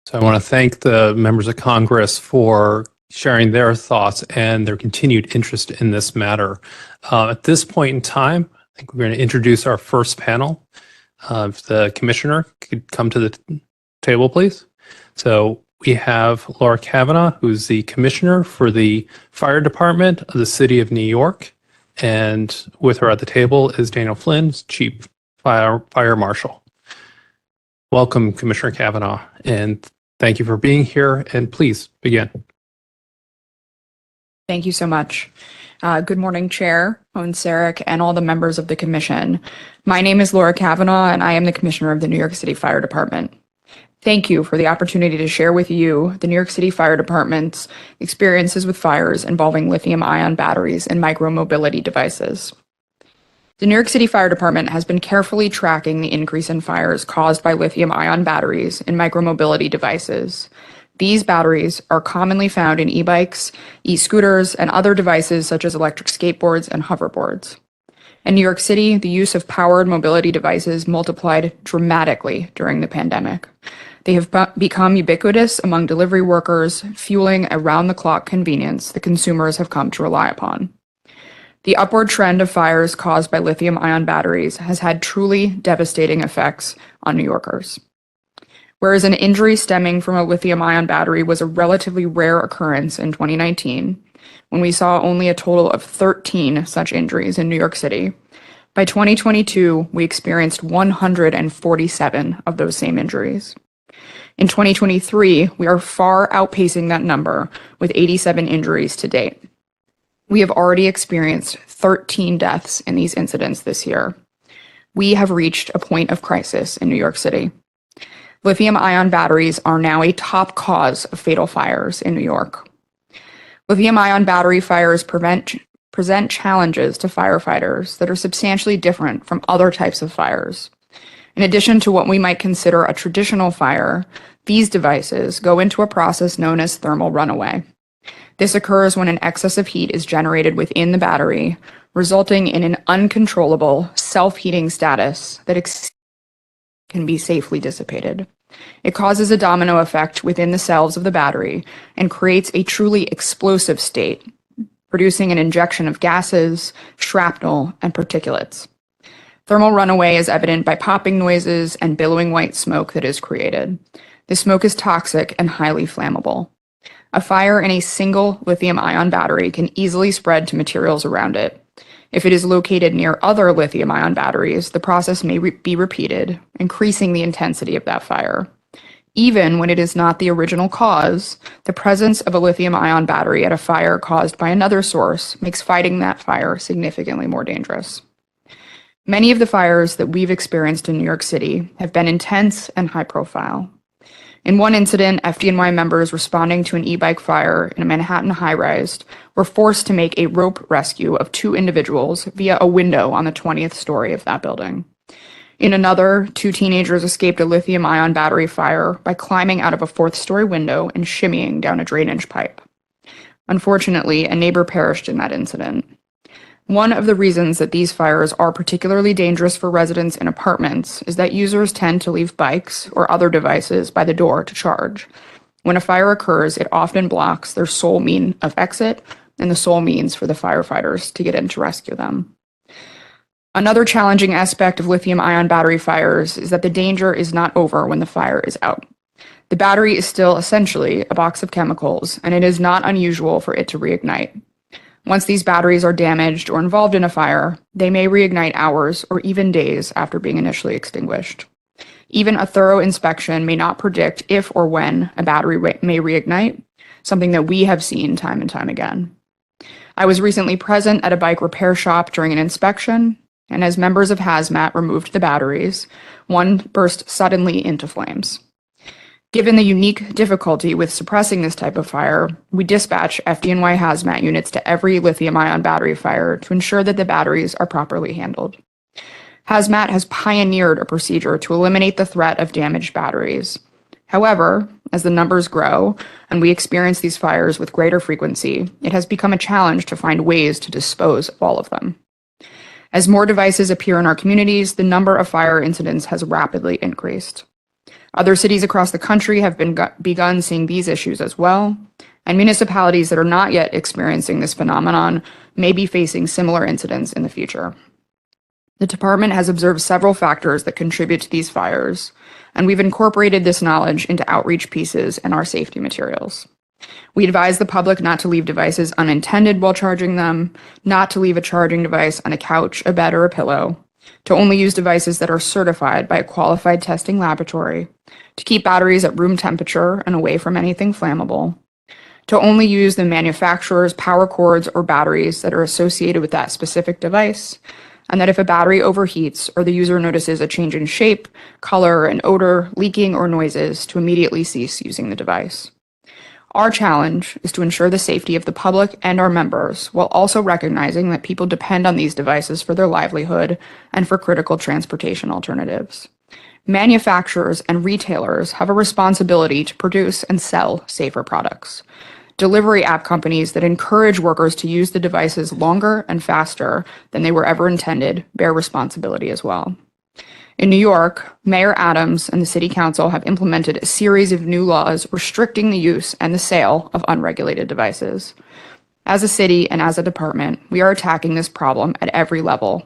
So I want to thank the members of Congress for sharing their thoughts and their continued interest in this matter. At this point in time, I think we're going to introduce our first panel. If the commissioner could come to the table, please. So we have Laura Kavanagh, who's the commissioner for the fire department of the city of New York. And with her at the table is Daniel Flynn, chief fire marshal. Welcome, Commissioner Kavanagh, and thank you for being here, and please begin. Thank you so much. Good morning, Chair Sarek, and all the members of the Commission. My name is Laura Kavanagh, and I am the Commissioner of the New York City Fire Department. Thank you for the opportunity to share with you the New York City Fire Department's experiences with fires involving lithium-ion batteries and micromobility devices. The New York City Fire Department has been carefully tracking the increase in fires caused by lithium-ion batteries and micromobility devices. These batteries are commonly found in e-bikes, e-scooters, and other devices such as electric skateboards and hoverboards. In New York City, the use of powered mobility devices multiplied dramatically during the pandemic. They have become ubiquitous among delivery workers, fueling around-the-clock convenience that consumers have come to rely upon. The upward trend of fires caused by lithium-ion batteries has had truly devastating effects on New Yorkers. Whereas an injury stemming from a lithium-ion battery was a relatively rare occurrence in 2019, when we saw only a total of 13 such injuries in New York City, by 2022, we experienced 147 of those same injuries. In 2023, we are far outpacing that number with 87 injuries to date. We have already experienced 13 deaths in these incidents this year. We have reached a point of crisis in New York City. Lithium-ion batteries are now a top cause of fatal fires in New York. Lithium-ion battery fires present challenges to firefighters that are substantially different from other types of fires. In addition to what we might consider a traditional fire, these devices go into a process known as thermal runaway. This occurs when an excess of heat is generated within the battery, resulting in an uncontrollable self-heating status that can be safely dissipated. It causes a domino effect within the cells of the battery and creates a truly explosive state, producing an injection of gases, shrapnel, and particulates. Thermal runaway is evident by popping noises and billowing white smoke that is created. The smoke is toxic and highly flammable. A fire in a single lithium-ion battery can easily spread to materials around it. If it is located near other lithium-ion batteries, the process may be repeated, increasing the intensity of that fire. Even when it is not the original cause, the presence of a lithium-ion battery at a fire caused by another source makes fighting that fire significantly more dangerous. Many of the fires that we've experienced in New York City have been intense and high profile. In one incident, FDNY members responding to an e-bike fire in a Manhattan high-rise were forced to make a rope rescue of 2 individuals via a window on the 20th story of that building. In another, 2 teenagers escaped a lithium-ion battery fire by climbing out of a 4th-story window and shimmying down a drainage pipe. Unfortunately, a neighbor perished in that incident. One of the reasons that these fires are particularly dangerous for residents in apartments is that users tend to leave bikes or other devices by the door to charge. When a fire occurs, it often blocks their sole means of exit and the sole means for the firefighters to get in to rescue them. Another challenging aspect of lithium-ion battery fires is that the danger is not over when the fire is out. The battery is still essentially a box of chemicals, and it is not unusual for it to reignite. Once these batteries are damaged or involved in a fire, they may reignite hours or even days after being initially extinguished. Even a thorough inspection may not predict if or when a battery may reignite, something that we have seen time and time again. I was recently present at a bike repair shop during an inspection, and as members of hazmat removed the batteries, one burst suddenly into flames. Given the unique difficulty with suppressing this type of fire, we dispatch FDNY hazmat units to every lithium-ion battery fire to ensure that the batteries are properly handled. Hazmat has pioneered a procedure to eliminate the threat of damaged batteries. However, as the numbers grow and we experience these fires with greater frequency, it has become a challenge to find ways to dispose of all of them. As more devices appear in our communities, the number of fire incidents has rapidly increased. Other cities across the country have begun seeing these issues as well, and municipalities that are not yet experiencing this phenomenon may be facing similar incidents in the future. The department has observed several factors that contribute to these fires, and we've incorporated this knowledge into outreach pieces and our safety materials. We advise the public not to leave devices unattended while charging them, not to leave a charging device on a couch, a bed, or a pillow, to only use devices that are certified by a qualified testing laboratory, to keep batteries at room temperature and away from anything flammable, to only use the manufacturer's power cords or batteries that are associated with that specific device, and that if a battery overheats or the user notices a change in shape, color, and odor, leaking, or noises, to immediately cease using the device. Our challenge is to ensure the safety of the public and our members, while also recognizing that people depend on these devices for their livelihood and for critical transportation alternatives. Manufacturers and retailers have a responsibility to produce and sell safer products. Delivery app companies that encourage workers to use the devices longer and faster than they were ever intended bear responsibility as well. In New York, Mayor Adams and the City Council have implemented a series of new laws restricting the use and the sale of unregulated devices. As a city and as a department, we are attacking this problem at every level,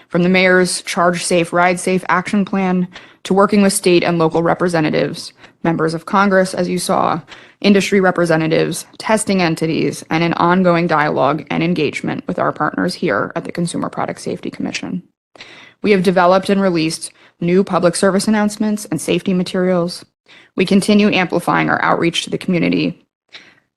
from the mayor's Charge Safe, Ride Safe action plan to working with state and local representatives, members of Congress, as you saw, industry representatives, testing entities, and an ongoing dialogue and engagement with our partners here at the Consumer Product Safety Commission. We have developed and released new public service announcements and safety materials. We continue amplifying our outreach to the community.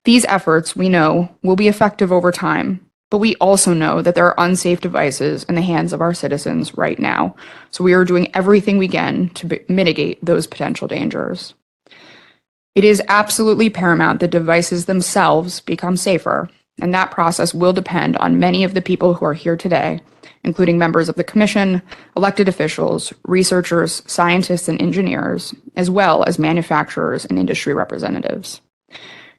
These efforts, we know, will be effective over time, but we also know that there are unsafe devices in the hands of our citizens right now, so we are doing everything we can to mitigate those potential dangers. It is absolutely paramount that devices themselves become safer, and that process will depend on many of the people who are here today, including members of the Commission, elected officials, researchers, scientists, and engineers, as well as manufacturers and industry representatives.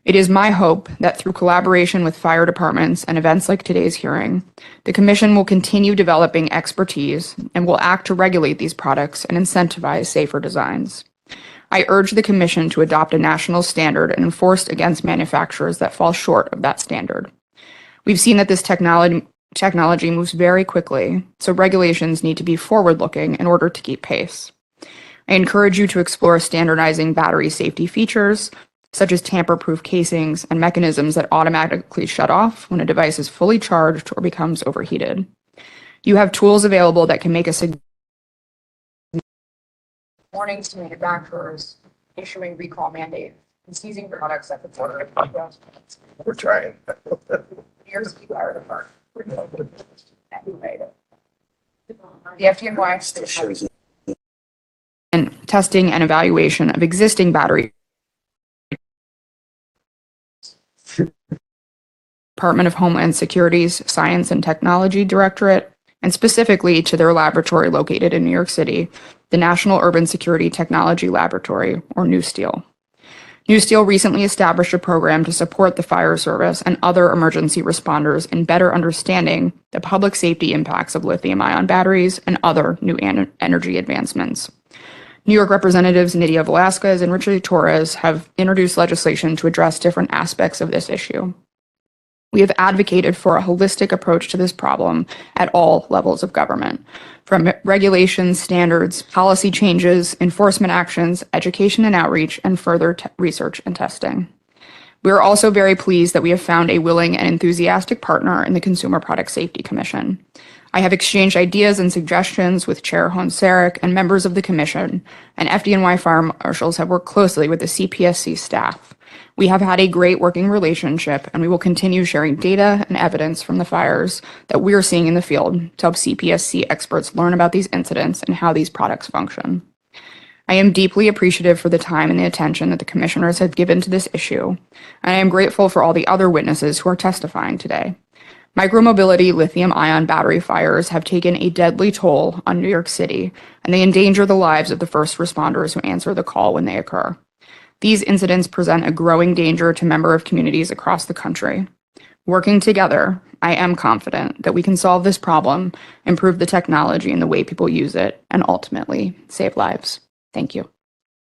It is my hope that through collaboration with fire departments and events like today's hearing, the Commission will continue developing expertise and will act to regulate these products and incentivize safer designs. I urge the Commission to adopt a national standard and enforce against manufacturers that fall short of that standard. We've seen that this technology moves very quickly, so regulations need to be forward-looking in order to keep pace. I encourage you to explore standardizing battery safety features, such as tamper-proof casings and mechanisms that automatically shut off when a device is fully charged or becomes overheated. You have tools available that can make a significant warnings to manufacturers, issuing recall mandates, and seizing products at the border. We're trying. Here's the fire department. Anyway, the FDNY and testing and evaluation of existing battery. Department of Homeland Security's Science and Technology Directorate, and specifically to their laboratory located in New York City, the National Urban Security Technology Laboratory, or NewSteel. NewSteel recently established a program to support the fire service and other emergency responders in better understanding the public safety impacts of lithium-ion batteries and other new energy advancements. New York Representatives Nydia Velázquez and Richard Torres have introduced legislation to address different aspects of this issue. We have advocated for a holistic approach to this problem at all levels of government, from regulations, standards, policy changes, enforcement actions, education and outreach, and further research and testing. We are also very pleased that we have found a willing and enthusiastic partner in the Consumer Product Safety Commission. I have exchanged ideas and suggestions with Chair Honsarek and members of the Commission, and FDNY fire marshals have worked closely with the CPSC staff. We have had a great working relationship, and we will continue sharing data and evidence from the fires that we are seeing in the field to help CPSC experts learn about these incidents and how these products function. I am deeply appreciative for the time and the attention that the commissioners have given to this issue, and I am grateful for all the other witnesses who are testifying today. Micromobility lithium-ion battery fires have taken a deadly toll on New York City, and they endanger the lives of the first responders who answer the call when they occur. These incidents present a growing danger to member of communities across the country. Working together, I am confident that we can solve this problem, improve the technology and the way people use it, and ultimately save lives. Thank you.